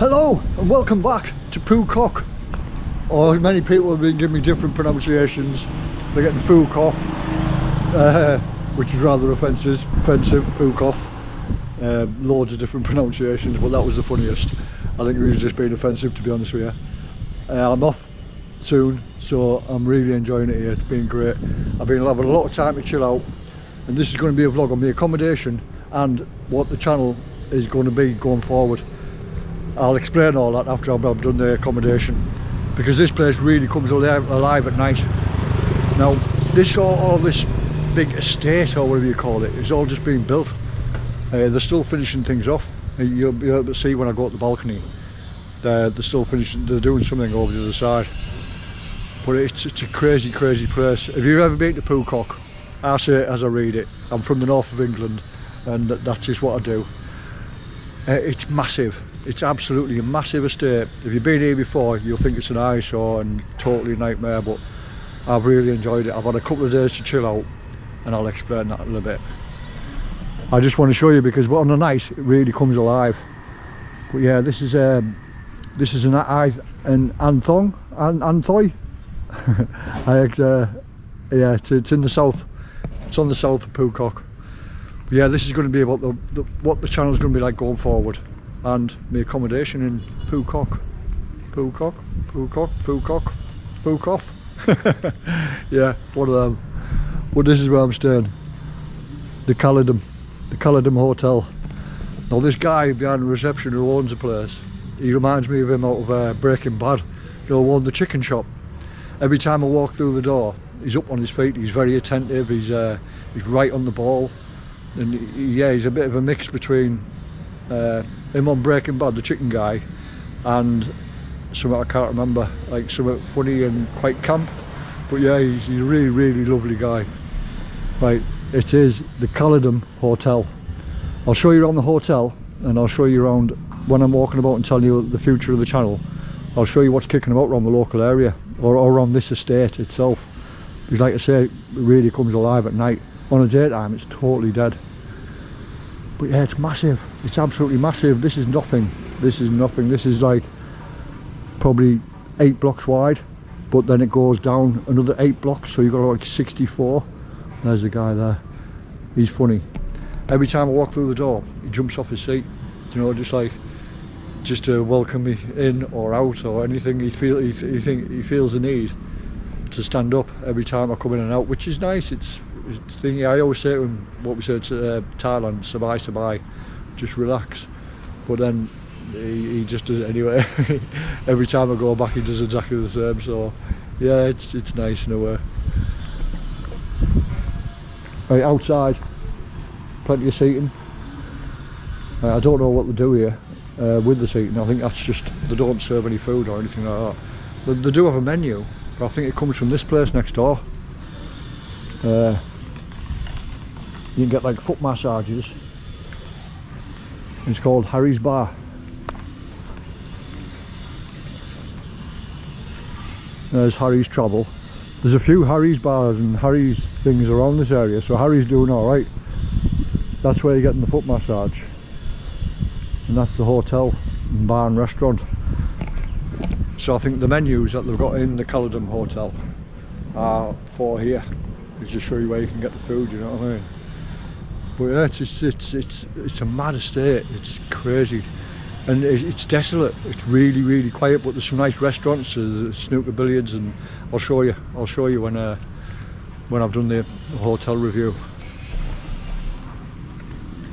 Hello and welcome back to Phu Quoc. Or many people have been giving me different pronunciations. They're getting Phu Quoc, which is rather offensive, Phu Quoc. Loads of different pronunciations, but that was the funniest. I think it was just being offensive, to be honest with you. I'm off soon, so I'm really enjoying it here. It's been great. I've been having a lot of time to chill out, and this is going to be a vlog on the accommodation and what the channel is going to be going forward. I'll explain all that after I've done the accommodation, because this place really comes alive at night. Now all this big estate, or whatever you call it, is all just being built. They're still finishing things off. You'll be able to see when I go up the balcony. They're still finishing, they're doing something over the other side. But it's a crazy place. If you've ever been to Phu Quoc, I say it as I read it. I'm from the north of England, and that's just what I do. It's massive. It's absolutely a massive estate. If you've been here before, you'll think it's an eyesore and totally a nightmare, but I've really enjoyed it. I've had a couple of days to chill out, and I'll explain that a little bit. I just want to show you, because on the night it really comes alive. But yeah, this is an Anthoy. Yeah, it's in the south. It's on the south of Phu Quoc. But yeah, this is going to be about what the channel is going to be like going forward, and the accommodation in Phu Quoc. Phu Quoc, Phu Quoc, Phu Quoc, Phu Quoc. Yeah, one of them. But this is where I'm staying. The Caledon Hotel. Now this guy behind the reception who owns the place, he reminds me of him out of Breaking Bad. You know, who owned the chicken shop. Every time I walk through the door, he's up on his feet. He's very attentive. He's right on the ball, and yeah, he's a bit of a mix between him on Breaking Bad, the chicken guy, and something I can't remember, like something funny and quite camp. But yeah, he's a really lovely guy. Right, it is the Caledon Hotel. I'll show you around the hotel, and I'll show you around when I'm walking about and telling you the future of the channel. I'll show you what's kicking about around the local area, or around this estate itself. Because like I say, it really comes alive at night. On a daytime it's totally dead. But yeah, it's massive. It's absolutely massive. This is nothing. This is like probably 8 blocks wide, but then it goes down another 8 blocks, so you've got like 64. There's the guy there. He's funny. Every time I walk through the door, he jumps off his seat, you know, just to welcome me in or out or anything. He feels the need to stand up every time I come in and out, which is nice. It's thing I always say to him, what we said to Thailand, sabai, just relax. But then he just does it anyway. Every time I go back, he does exactly the same. So yeah, it's nice in a way. Right, outside, plenty of seating. I don't know what they do here with the seating. I think that's just, they don't serve any food or anything like that. They do have a menu, but I think it comes from this place next door. You can get like foot massages. It's called Harry's Bar. There's Harry's Travel. There's a few Harry's bars and Harry's things around this area, so Harry's doing alright. That's where you're getting the foot massage. And that's the hotel and bar and restaurant. So I think the menus that they've got in the Caledon Hotel are for here. It's just show you where you can get the food, you know what I mean? But yeah, it's a mad estate. It's crazy, and it's desolate. It's really quiet. But there's some nice restaurants, there's snooker, billiards, and I'll show you when I've done the hotel review.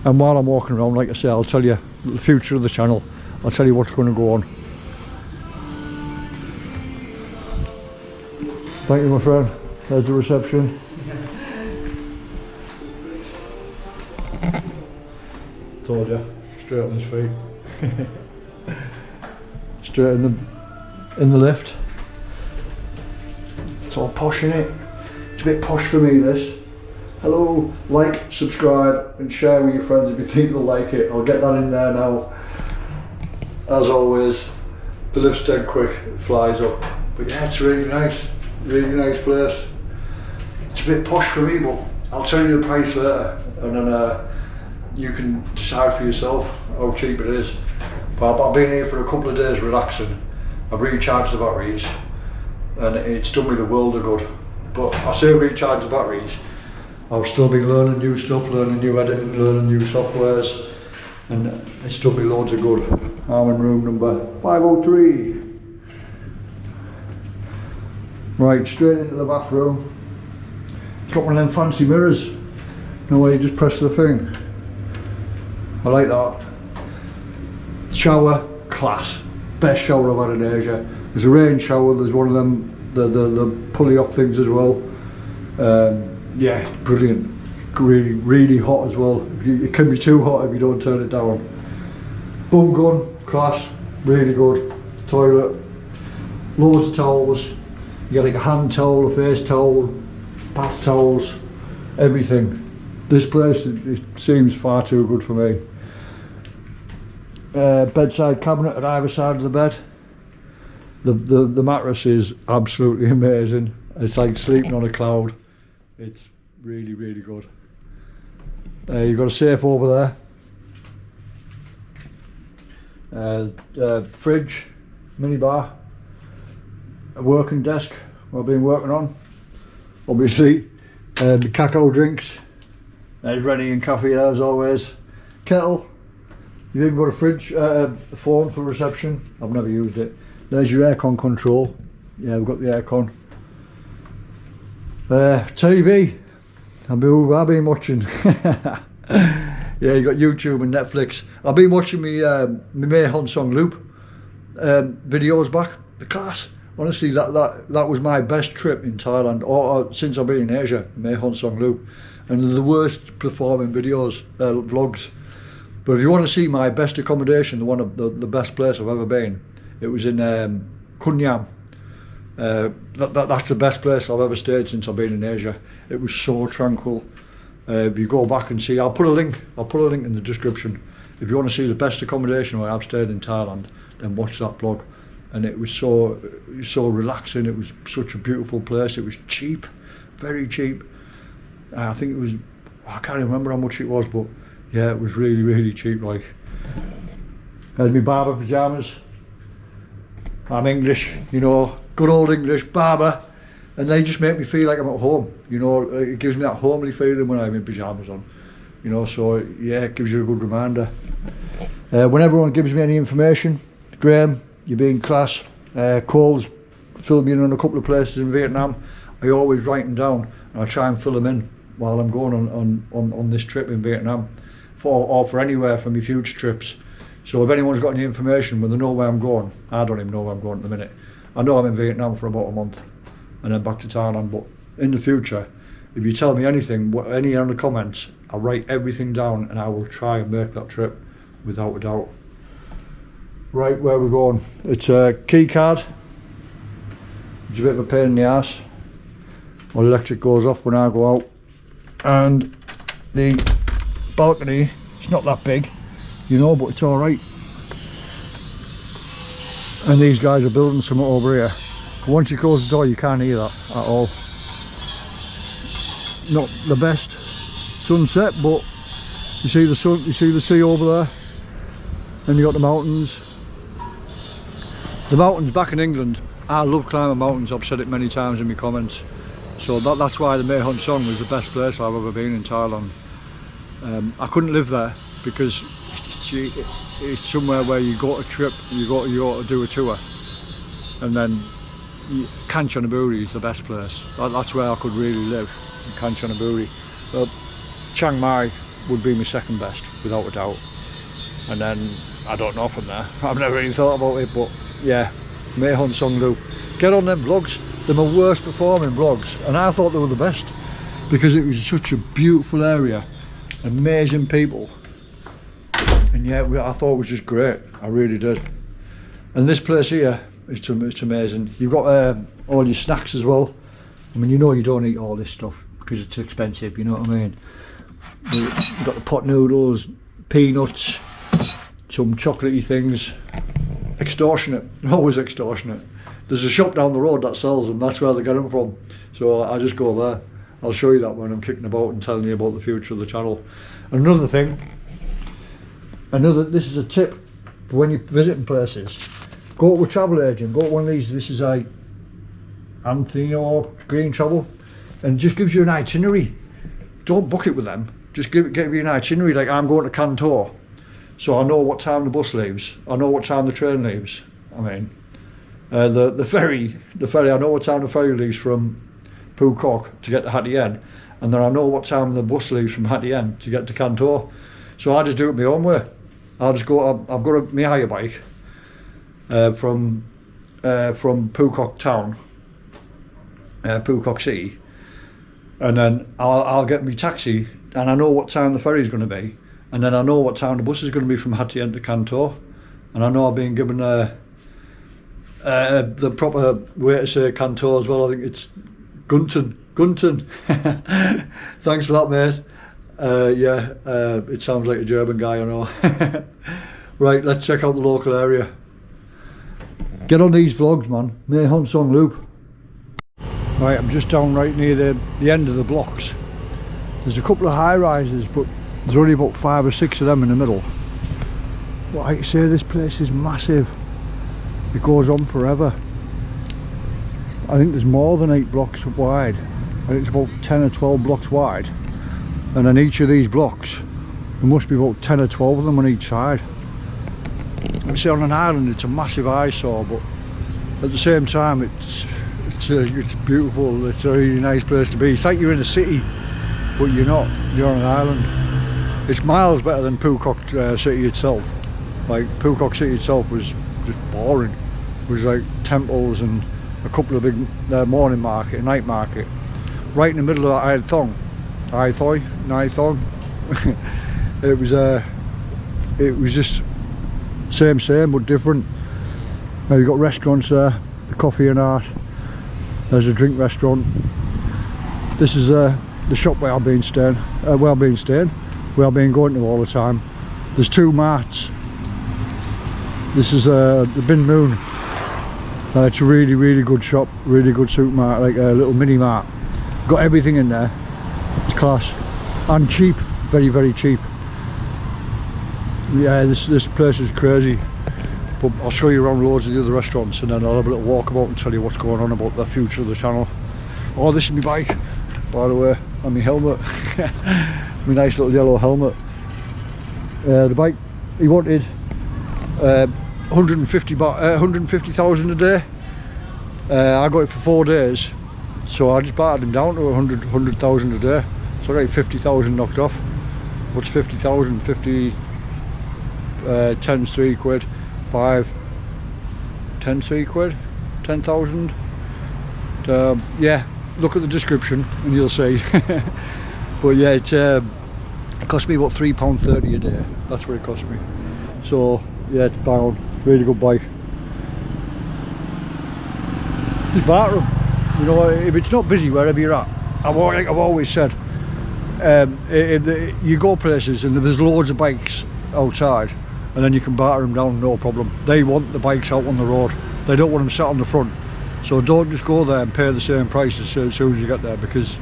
And while I'm walking around, like I say, I'll tell you the future of the channel. I'll tell you what's going to go on. Thank you, my friend. There's the reception. Told you, straight on his feet. Straight in the lift. It's all posh, innit? It's a bit posh for me, this. Hello, like, subscribe and share with your friends if you think they'll like it. I'll get that in there now. As always, the lift's dead quick, it flies up. But yeah, it's really nice place. It's a bit posh for me, but I'll tell you the price later, and then you can decide for yourself how cheap it is. But I've been here for a couple of days relaxing. I've recharged the batteries and it's done me the world of good. But I say recharge the batteries, I've still been learning new stuff, learning new editing, learning new softwares, and it's done me loads of good. I'm in room number 503. Right, straight into the bathroom. It's got one of them fancy mirrors. You know where you just press the thing. I like that. Shower, class. Best shower I've had in Asia. There's a rain shower, there's one of them, the pulley off things as well. Yeah, brilliant. Really, really hot as well. It can be too hot if you don't turn it down. Bum gun, class, really good. Toilet, loads of towels. You get like a hand towel, a face towel, bath towels, everything. This place, it seems far too good for me. Bedside cabinet at either side of the bed. The mattress is absolutely amazing. It's like sleeping on a cloud. It's really, really good. You've got a safe over there. Fridge, mini bar, a working desk I've been working on. Obviously, the cacao drinks. There's Rennie and coffee there as always. Kettle. You've even got a fridge, a phone for reception. I've never used it. There's your aircon control. Yeah, we've got the aircon. TV. I've been watching. Yeah, you got YouTube and Netflix. I've been watching me Mae Hon Song Loop videos back. The class. Honestly, that was my best trip in Thailand, or since I've been in Asia. Mae Hon Song Loop, and the worst performing videos, vlogs. But if you want to see my best accommodation, the best place I've ever been, it was in Kunyam. That's the best place I've ever stayed since I've been in Asia. It was so tranquil. If you go back and see, I'll put a link in the description. If you want to see the best accommodation where I've stayed in Thailand, then watch that vlog. And it was so relaxing. It was such a beautiful place. It was cheap, very cheap. I think it was, I can't remember how much it was, but yeah, it was really, really cheap. Like, there's my barber pyjamas. I'm English, you know, good old English barber, and they just make me feel like I'm at home. You know, it gives me that homely feeling when I'm in pyjamas on. You know, so yeah, it gives you a good reminder. When everyone gives me any information, Graham, you're being class. Cole's filled me in on a couple of places in Vietnam. I always write them down and I try and fill them in while I'm going on this trip in Vietnam, or for anywhere for my future trips. So if anyone's got any information when they know where I'm going, I don't even know where I'm going at the minute. I know I'm in Vietnam for about a month and then back to Thailand, but in the future, if you tell me anything, any on the comments, I'll write everything down and I will try and make that trip without a doubt. Right, where we're going, it's a key card. It's a bit of a pain in the ass. My electric goes off when I go out, and the balcony, it's not that big, you know, but it's alright. And these guys are building something over here. But once you close the door, you can't hear that at all. Not the best sunset, but you see the sun, you see the sea over there, and you got the mountains. The mountains back in England, I love climbing mountains. I've said it many times in my comments. So that's why the Mae Hon Song was the best place I've ever been in Thailand. I couldn't live there because it's somewhere where you go to trip, you go to do a tour, and then Kanchanaburi is the best place. That's where I could really live, in Kanchanaburi. Chiang Mai would be my second best, without a doubt. And then I don't know from there. I've never even thought about it, but yeah, Mae Hon Song Loop. Get on them vlogs. They're my worst performing vlogs, and I thought they were the best because it was such a beautiful area, amazing people, and yeah, I thought it was just great. I really did. And this place here, it's amazing. You've got all your snacks as well. I mean, you know, you don't eat all this stuff because it's expensive, you know what I mean. You've got the pot noodles, peanuts, some chocolatey things. Extortionate, always extortionate. There's a shop down the road that sells them, that's where they get them from. So I just go there. I'll show you that when I'm kicking about and telling you about the future of the channel. Another thing, this is a tip for when you're visiting places, go to a travel agent, go to one of these, this is like Anthony or Green Travel, and just gives you an itinerary. Don't book it with them, just give you an itinerary, like I'm going to Cantor, so I know what time the bus leaves, I know what time the train leaves. I mean, the ferry, I know what time the ferry leaves from Phu Quoc to get to Hat Yen, and then I know what time the bus leaves from Hat Yen to get to Cantor. So I just do it my own way. I'll just go, I've got my hire bike from Phu Quoc town, Phu Quoc city, and then I'll get my taxi, and I know what time the ferry is going to be, and then I know what time the bus is going to be from Hat Yen to Cantor, and I know I've been given the proper way to say Cantor as well. I think it's Gunton. Thanks for that, mate. Yeah, it sounds like a German guy, I know. Right, let's check out the local area. Get on these vlogs, man. May Hong Song Loop. Right, I'm just down right near the end of the blocks. There's a couple of high rises, but there's only about 5 or 6 of them in the middle. But like I say, this place is massive. It goes on forever. I think there's more than 8 blocks wide. I think it's about 10 or 12 blocks wide. And on each of these blocks, there must be about 10 or 12 of them on each side. I say on an island it's a massive eyesore, but at the same time it's beautiful. It's a really nice place to be. It's like you're in a city, but you're not. You're on an island. It's miles better than Phu Quoc city itself. Like Phu Quoc city itself was just boring. It was like temples and a couple of big morning market and night market. Right in the middle of that Nai Thong. It was just same but different. Now you've got restaurants there, the Coffee and Art. There's a drink restaurant. This is the shop where I've been staying. Where I've been going to all the time. There's 2 marts. This is the Bin Moon. It's a really good shop, really good supermarket, like a little mini mart. Got everything in there. It's class and cheap, very cheap. Yeah, this place is crazy. But I'll show you around loads of the other restaurants, and then I'll have a little walk about and tell you what's going on about the future of the channel. Oh, this is my bike, by the way, and my helmet. My nice little yellow helmet. The bike, he wanted 150,000 a day. I got it for 4 days, so I just bartered him down to 100,000 a day. So I got 50,000 knocked off. What's 50,000? 50, 10's 3 quid, 5, 10's 3 quid, 10,000. Yeah, look at the description and you'll see. But yeah, it cost me about £3.30 a day. That's what it cost me. So yeah, it's bound. Really good bike. Just barter them. You know, if it's not busy wherever you're at, like I've always said, you go places and there's loads of bikes outside, and then you can barter them down, no problem. They want the bikes out on the road. They don't want them sat on the front. So don't just go there and pay the same price as soon as you get there, because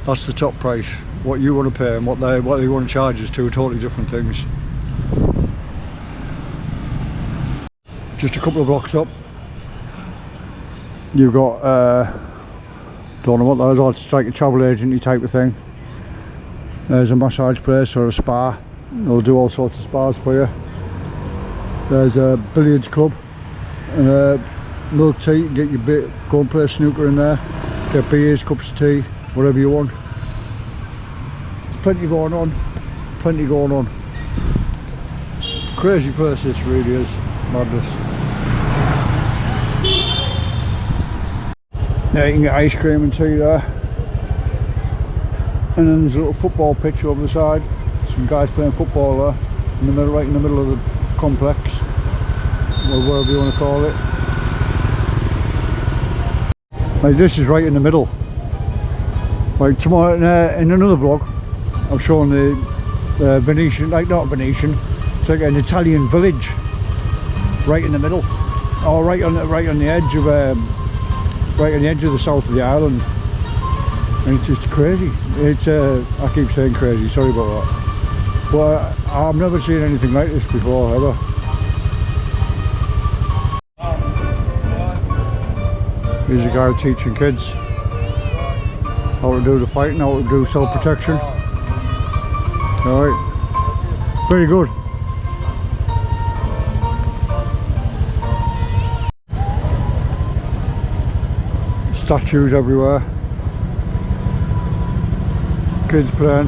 that's the top price. What you want to pay and what they want to charge is 2 totally different things. Just a couple of blocks up, you've got don't know what that is. It's like a travel agency type of thing. There's a massage place or a spa. They'll do all sorts of spas for you. There's a billiards club and a milk tea. You can get your bit, go and play snooker in there. Get beers, cups of tea, whatever you want. There's plenty going on. Plenty going on. Crazy place this really is. Madness. Yeah, you can get ice cream and tea there. And then there's a little football pitch over the side. Some guys playing football there, in the middle, right in the middle of the complex, or whatever you want to call it. Like this is right in the middle. Like tomorrow in another vlog, I'm showing the Venetian, like not Venetian, it's like an Italian village, right in the middle, or right on the edge of the south of the island. And it's just crazy. It's I keep saying crazy, sorry about that. But I've never seen anything like this before, ever. He's a guy teaching kids how to do the fighting, how to do self-protection. Alright, very good. Statues everywhere. Kids playing.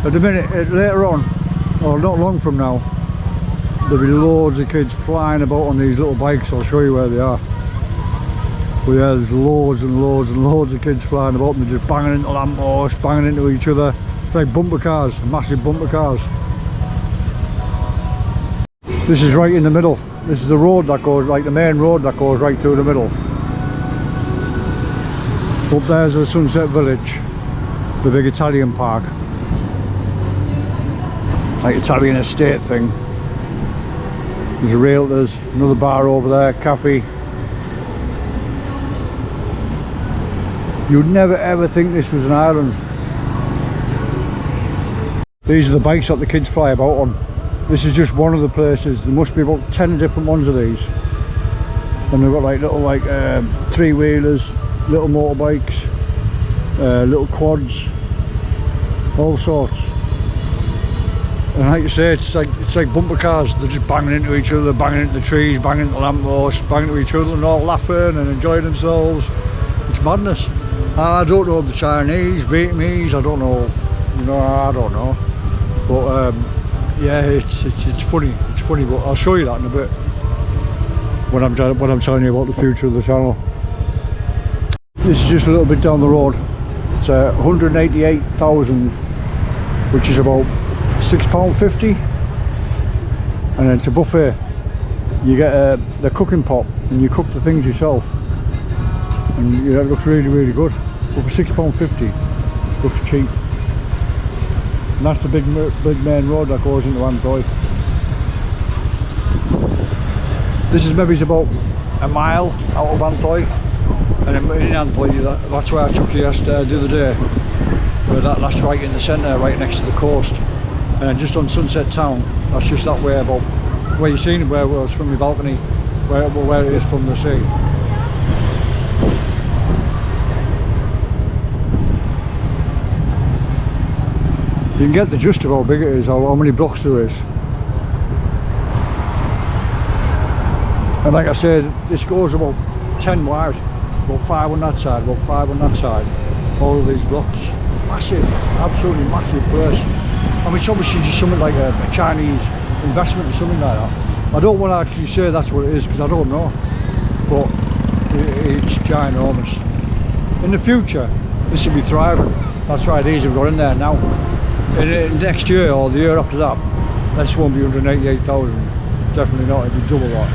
At the minute, later on, or not long from now, there'll be loads of kids flying about on these little bikes. I'll show you where they are. But yeah, there's loads and loads and loads of kids flying about, and they're just banging into lampposts, banging into each other. It's like bumper cars, massive bumper cars. This is right in the middle. This is the road that goes, like the main road that goes right through the middle. Up there's the Sunset Village, the big Italian park. Like Italian estate thing. There's a Realtors, another bar over there, cafe. You'd never ever think this was an island. These are the bikes that the kids fly about on. This is just one of the places. There must be about 10 different ones of these. And they've got like little three-wheelers, little motorbikes, little quads, all sorts. And like you say, it's like bumper cars. They're just banging into each other, banging into the trees, banging into the lampposts, banging into each other, and all laughing and enjoying themselves. It's madness. I don't know if the Chinese, Vietnamese, I don't know. You know, I don't know. But yeah, it's funny. It's funny. But I'll show you that in a bit when I'm telling you about the future of the channel. This is just a little bit down the road. It's 188,000, which is about £6.50, and then it's a buffet. You get the cooking pot and you cook the things yourself, and yeah, it looks really, really good. But for £6.50, looks cheap. And that's the big main road that goes into Anthoy. This is maybe about a mile out of Anthoy, and in Anthoy, that's where I took you yesterday, the other day. Where that's right in the centre, right next to the coast. And then just on Sunset Town, that's just that way about where you've seen where it was from the balcony, where it is from the sea. You can get the gist of how big it is, how many blocks there is. And like I said, this goes about 10 wide, about 5 on that side, about 5 on that side. All of these blocks, massive, absolutely massive place. I mean, it's obviously just something like a Chinese investment or something like that. I don't want to actually say that's what it is because I don't know, but it's ginormous. In the future, this will be thriving. That's why these have got in there now. In next year or the year after that, this won't be 188,000. Definitely not. It'll be double that.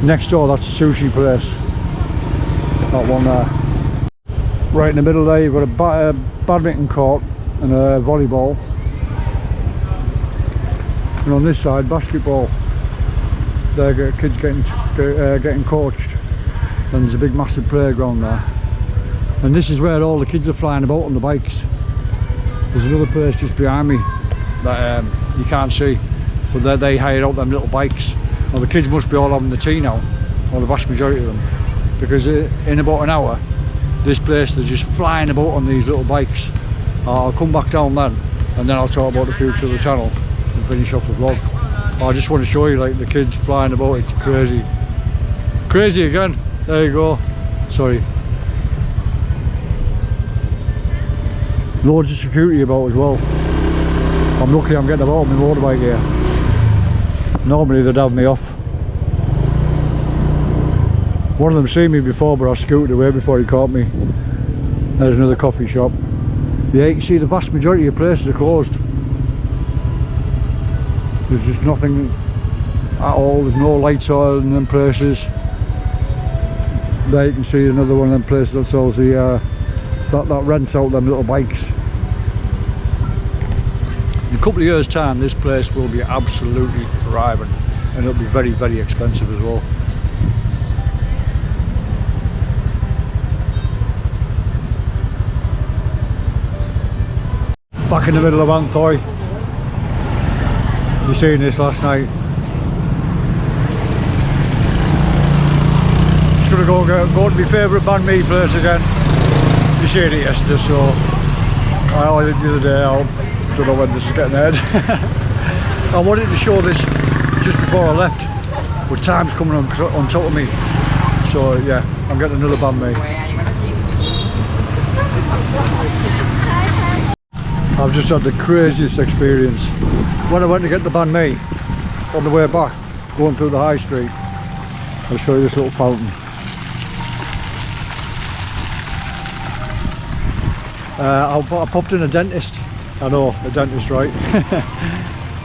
Next door, that's a sushi place. That one there. Right in the middle there, you've got a badminton court and a volleyball. And on this side, basketball. There, kids getting coached. And there's a big, massive playground there. And this is where all the kids are flying about on the bikes. There's another place just behind me that you can't see, but they hired out them little bikes. Well, the kids must be all having the tea now, or the vast majority of them, because in about an hour, this place they're just flying about on these little bikes. I'll come back down then, and then I'll talk about the future of the channel and finish off the vlog. I just want to show you like the kids flying about. It's crazy, crazy again. There you go. Sorry. Loads of security about as well. I'm lucky I'm getting about on my motorbike here. Normally they'd have me off. One of them seen me before, but I scooted away before he caught me. There's another coffee shop. Yeah, you can see the vast majority of places are closed. There's just nothing at all. There's no lights on in them places. There you can see another one of them places that sells the that rents out them little bikes. In a couple of years' time, this place will be absolutely thriving, and it'll be very, very expensive as well. Back in the middle of Anthoy. You seen this last night. going to go to my favourite banh mi place again. You seen it yesterday, so I ordered the other day. I don't know when this is getting aired. I wanted to show this just before I left, but time's coming on top of me. So yeah, I'm getting another banh mi. I've just had the craziest experience. When I went to get the banh mi, on the way back, going through the high street, I'll show you this little fountain. I popped in a dentist. I know, a dentist, right?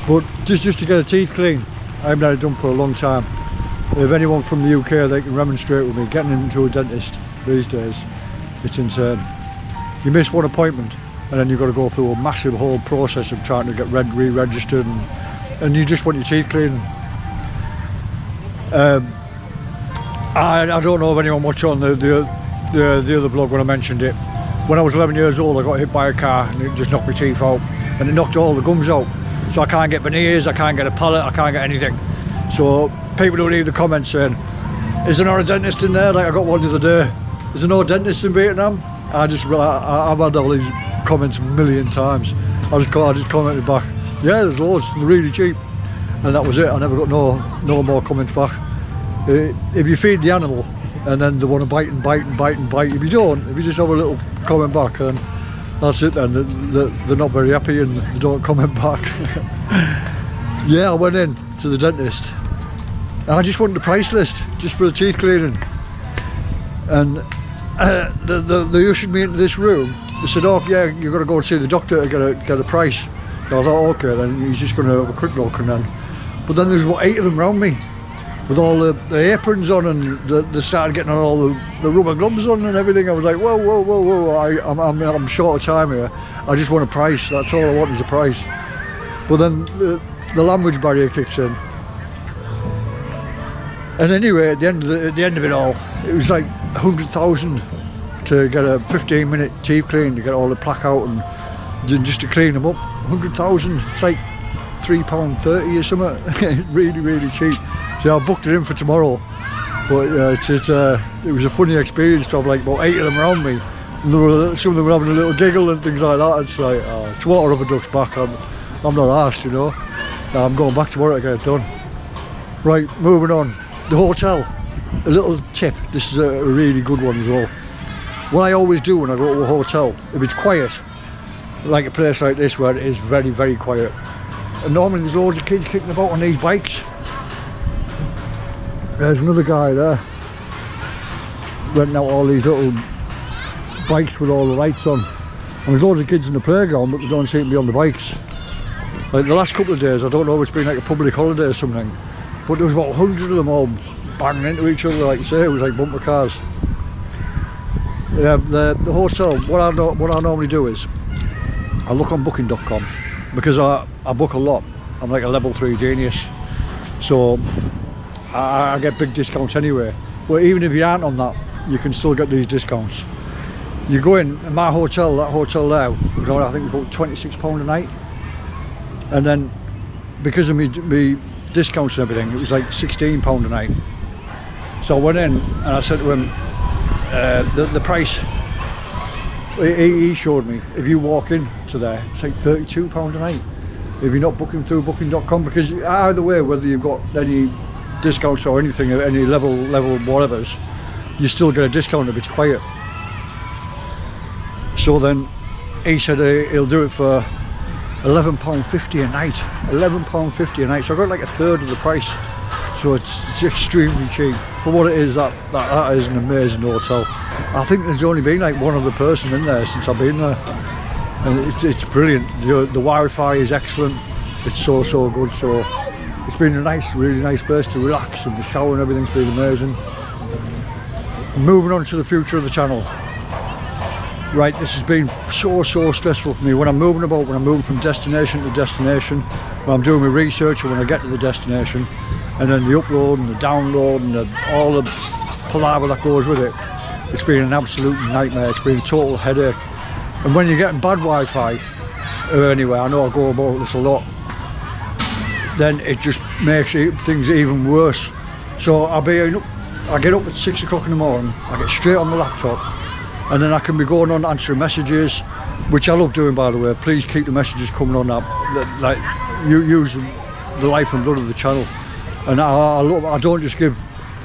But just to get a teeth clean. I haven't had it done for a long time. If anyone from the UK, they can remonstrate with me. Getting into a dentist these days, it's insane. You miss one appointment and then you've got to go through a massive whole process of trying to get re-registered, and you just want your teeth clean. I don't know if anyone watched on the other vlog when I mentioned it. When I was 11 years old, I got hit by a car and it just knocked my teeth out, and it knocked all the gums out. So I can't get veneers, I can't get a palate, I can't get anything. So people don't leave the comments saying, is there not a dentist in there? Like I got one the other day. Is there no dentist in Vietnam? I've had all these comments a million times. I just commented back, yeah, there's loads, they're really cheap. And that was it. I never got no more comments back. If you feed the animal and then they want to bite and bite and bite and bite, if you just have a little comment back, then that's it then. They're not very happy and they don't comment back. Yeah, I went in to the dentist. I just wanted the price list, just for the teeth cleaning. And they ushered me into this room. They said, oh yeah, you've got to go and see the doctor to get a price. So I thought, okay, then he's just going to have a quick look. And then, but then there's about 8 of them around me with all the aprons on, and they started getting on all the rubber gloves on and everything. I was like, whoa, I'm short of time here. I just want a price, that's all I want is a price. But then the language barrier kicks in. And anyway, at the end of it all, it was like 100,000 to get a 15-minute teeth clean, to get all the plaque out and just to clean them up. 100,000, it's like £3.30 or something. really cheap. So I booked it in for tomorrow. But it was a funny experience to have like about 8 of them around me. And some of them were having a little giggle and things like that. It's like, it's water off a duck's back. I'm not arsed, you know. I'm going back tomorrow to get it done. Right, moving on. The hotel, a little tip, this is a really good one as well. What I always do when I go to a hotel, if it's quiet, like a place like this where it is very quiet, and normally there's loads of kids kicking about on these bikes. There's another guy there, renting out all these little bikes with all the lights on, and there's loads of kids in the playground, but they don't seem to be on the bikes. Like the last couple of days, I don't know if it's been like a public holiday or something, but there was about 100 of them all banging into each other, like you say. It was like bumper cars. Yeah, the hotel, what I normally do is I look on booking.com, because I book a lot. I'm like a level 3 genius, so I get big discounts anyway. But even if you aren't on that, you can still get these discounts. You go in my hotel, that hotel there was on, I think it was about £26 a night, and then because of me discounts and everything, it was like £16 a night. So I went in and I said to him, the price, he showed me, if you walk in to there, it's like £32 a night if you're not booking through booking.com, because either way, whether you've got any discounts or anything, any level whatevers, you still get a discount if it's quiet. So then he said he'll do it for £11.50 a night. £11.50 a night, so I got like a third of the price. So it's extremely cheap for what it is. That is an amazing hotel. I think there's only been like one other person in there since I've been there, and it's brilliant. The Wi-Fi is excellent. It's so good. So it's been a really nice place to relax, and the shower and everything's been amazing. Moving on to the future of the channel. Right, this has been so stressful for me when I'm moving about, when I'm moving from destination to destination, when I'm doing my research, and when I get to the destination, and then the upload and the download and all the palaver that goes with it. It's been an absolute nightmare. It's been a total headache. And when you're getting bad Wi-Fi, anyway, I know I go about this a lot, then it just makes things even worse. So I'll be I get up at 6 o'clock in the morning, I get straight on the laptop, and then I can be going on answering messages, which I love doing, by the way. Please keep the messages coming on that like you use the life and blood of the channel. And I don't just give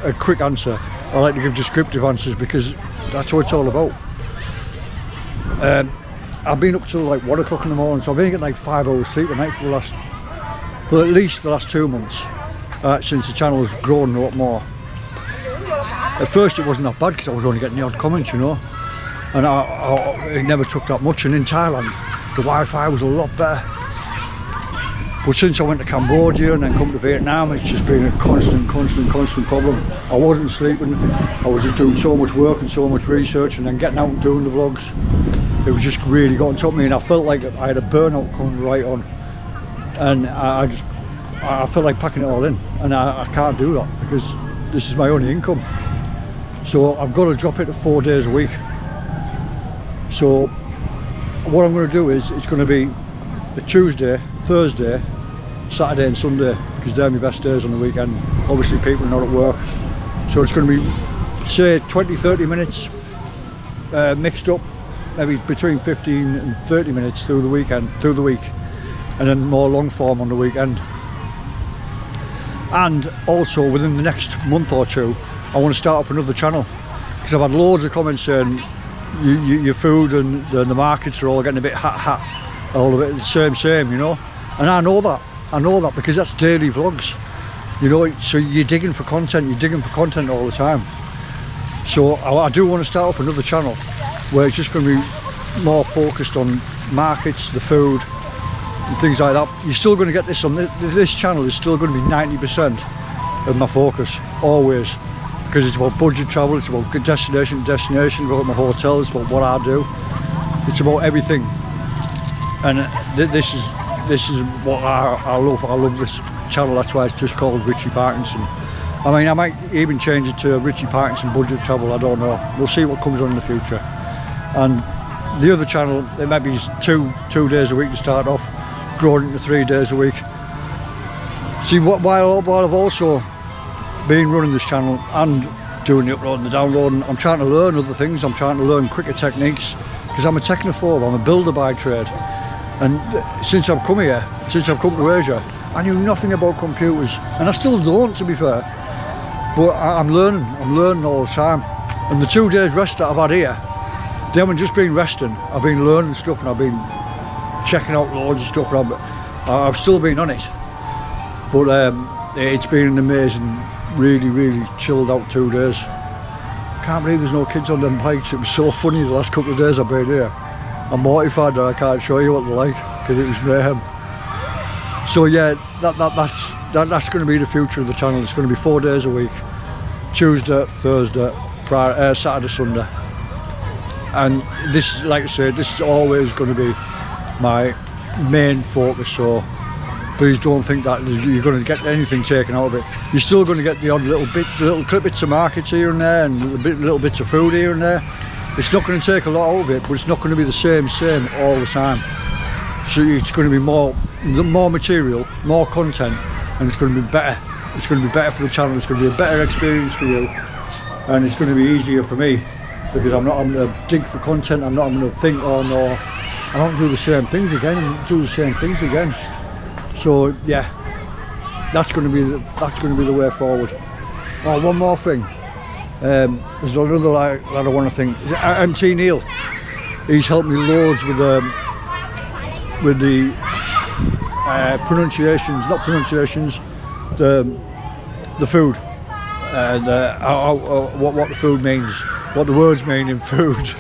a quick answer, I like to give descriptive answers, because that's what it's all about. I've been up till like 1 o'clock in the morning, so I've been getting like 5 hours sleep a night for at least the last 2 months, since the channel has grown a lot more. At first it wasn't that bad because I was only getting the odd comments, you know, and it never took that much. And in Thailand the Wi-Fi was a lot better, but since I went to Cambodia and then come to Vietnam, it's just been a constant problem. I wasn't sleeping, I was just doing so much work and so much research, and then getting out and doing the vlogs. It was just really got on top of me, and I felt like I had a burnout coming right on, and I felt like packing it all in, and I can't do that because this is my only income. So I've got to drop it to 4 days a week. So what I'm going to do is, it's going to be a Tuesday, Thursday, Saturday and Sunday, because they're my best days on the weekend. Obviously people are not at work, so it's going to be, say, 20-30 minutes mixed up, maybe between 15 and 30 minutes through the week, and then more long form on the weekend. And also within the next month or two, I want to start up another channel, because I've had loads of comments saying your food and the markets are all getting a bit hat, all of it the same, you know. And I know that because that's daily vlogs, you know. So you're digging for content all the time. So I do want to start up another channel where it's just going to be more focused on markets, the food and things like that. You're still going to get this on this channel, is still going to be 90% of my focus, always, because it's about budget travel, it's about destination to destination, about my hotels, about what I do, it's about everything. And this is what I love. I love this channel. That's why it's just called Richy Parkinson. I mean, I might even change it to Richy Parkinson Budget Travel, I don't know. We'll see what comes on in the future. And the other channel, it might be two days a week to start off, growing into 3 days a week. See, while I've also been running this channel and doing the upload and the downloading, I'm trying to learn other things. I'm trying to learn quicker techniques, because I'm a technophobe, I'm a builder by trade. And since I've come here, since I've come to Asia, I knew nothing about computers, and I still don't, to be fair. But I'm learning all the time. And the 2 days rest that I've had here, they haven't just been resting, I've been learning stuff, and I've been checking out loads of stuff. I've still been on it. But it's been an amazing, really chilled out 2 days. Can't believe there's no kids on them bikes. It was so funny the last couple of days I've been here. I'm mortified that I can't show you what they're like, because it was mayhem. So yeah, that's going to be the future of the channel. It's going to be 4 days a week, Tuesday, Thursday, Friday, Saturday, Sunday. And this, like I said, this is always going to be my main focus. So please don't think that you're going to get anything taken out of it. You're still going to get the odd little bits of markets here and there, and little bits of food here and there. It's not going to take a lot out of it, but it's not going to be the same all the time. So it's going to be more material, more content, and it's going to be better. It's going to be better for the channel. It's going to be a better experience for you, and it's going to be easier for me, because I'm not having to dig for content. I'm not having to think, oh no, I don't do the same things again. So yeah, that's going to be the way forward. Oh, one more thing. There's another lad I want to think. MT Neil. He's helped me loads with the pronunciations, not pronunciations, the food, and what the food means, what the words mean in food.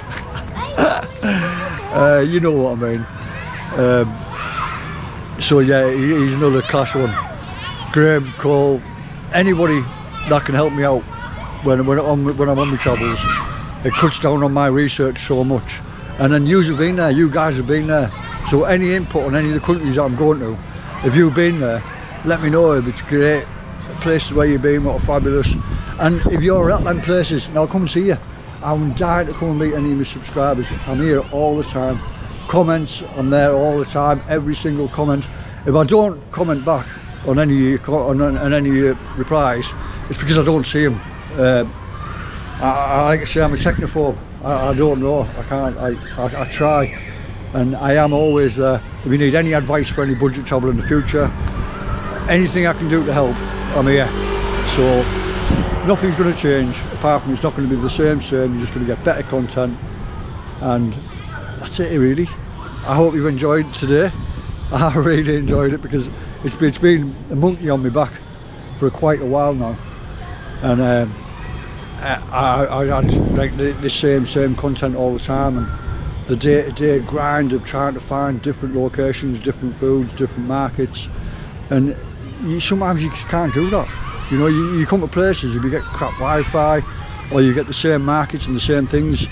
You know what I mean. So yeah, he's another class one. Graham, Cole, anybody that can help me out when I'm on my travels, it cuts down on my research so much. And then you guys have been there, so any input on any of the countries that I'm going to, if you've been there, let me know. If it's great places where you've been, what are fabulous. And if you're at them places, and I'll come and see you. I'm dying to come and meet any of my subscribers. I'm here all the time. Comments, I'm there all the time, every single comment. If I don't comment back on any replies, it's because I don't see them. I like to say I'm a technophobe. I don't know, I can't, I try, and I am always there. If you need any advice for any budget travel in the future, anything I can do to help, I'm here. So nothing's going to change, apart from it's not going to be the same, you're just going to get better content, and that's it really. I hope you've enjoyed today. I really enjoyed it, because it's been a monkey on my back for quite a while now, and I just like the same content all the time, and the day-to-day grind of trying to find different locations, different foods, different markets, and sometimes you just can't do that. You know, you come to places, if you get crap Wi-Fi, or you get the same markets and the same things,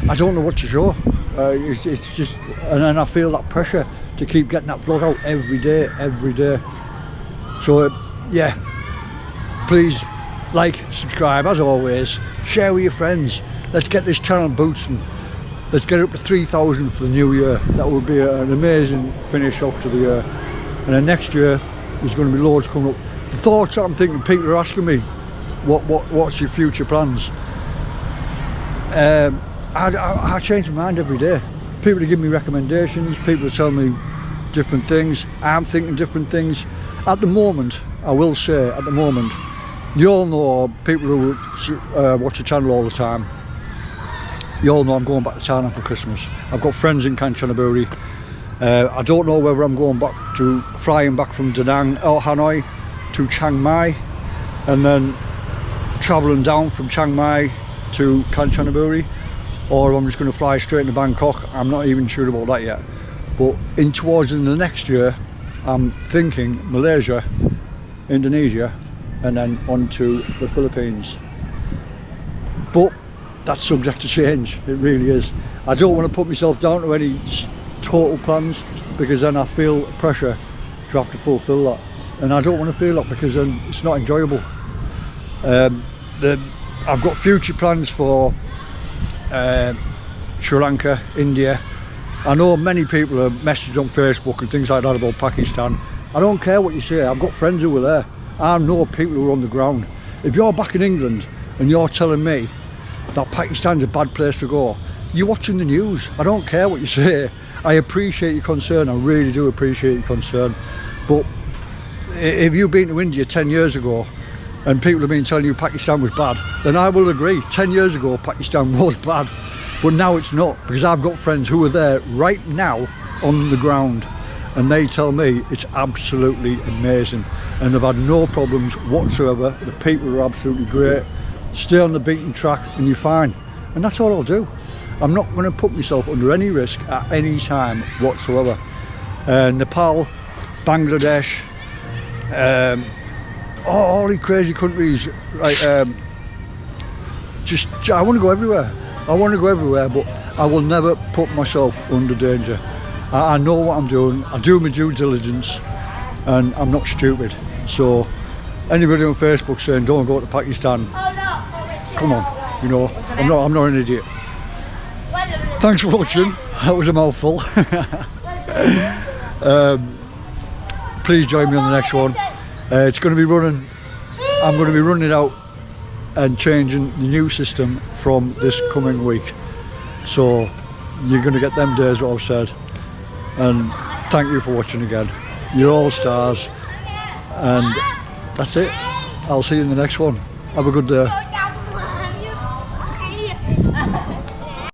I don't know what to show. It's just, and then I feel that pressure to keep getting that vlog out every day. So yeah, please like, subscribe, as always, share with your friends. Let's get this channel boosting. Let's get it up to 3,000 for the new year. That would be an amazing finish off to the year. And then next year there's going to be loads coming up. The thoughts that I'm thinking, people are asking me, what's your future plans? I change my mind every day. People are giving me recommendations, people are telling me different things, I'm thinking different things. At the moment, I will say, at the moment, you all know, people who watch the channel all the time, you all know I'm going back to Thailand for Christmas. I've got friends in Kanchanaburi. I don't know whether I'm going back to, flying back from Da Nang or Hanoi to Chiang Mai, and then travelling down from Chiang Mai to Kanchanaburi, or I'm just going to fly straight into Bangkok. I'm not even sure about that yet. But towards the next year, I'm thinking Malaysia, Indonesia, and then on to the Philippines. But that's subject to change, it really is. I don't want to put myself down to any total plans, because then I feel pressure to have to fulfill that, and I don't want to feel that, because then it's not enjoyable. I've got future plans for Sri Lanka, India. I know many people have messaged on Facebook and things like that about Pakistan. I don't care what you say, I've got friends who are there. I know people who are on the ground. If you're back in England and you're telling me that Pakistan's a bad place to go, you're watching the news. I don't care what you say. I appreciate your concern, I really do appreciate your concern. But if you've been to India 10 years ago and people have been telling you Pakistan was bad, then I will agree, 10 years ago Pakistan was bad, but now it's not, because I've got friends who are there right now on the ground, and they tell me it's absolutely amazing, and they've had no problems whatsoever. The people are absolutely great. Stay on the beaten track and you're fine, and that's all I'll do. I'm not going to put myself under any risk at any time whatsoever. Nepal, Bangladesh, all these crazy countries, right? I want to go everywhere. I want to go everywhere, but I will never put myself under danger. I know what I'm doing. I do my due diligence, and I'm not stupid. So anybody on Facebook saying don't go to Pakistan, come on, you know, I'm not an idiot. Thanks for watching. That was a mouthful. Please join me on the next one. It's going to be running, I'm going to be running it out and changing the new system from this coming week. So you're going to get them days what I've said. And thank you for watching again. You're all stars. And that's it. I'll see you in the next one. Have a good day.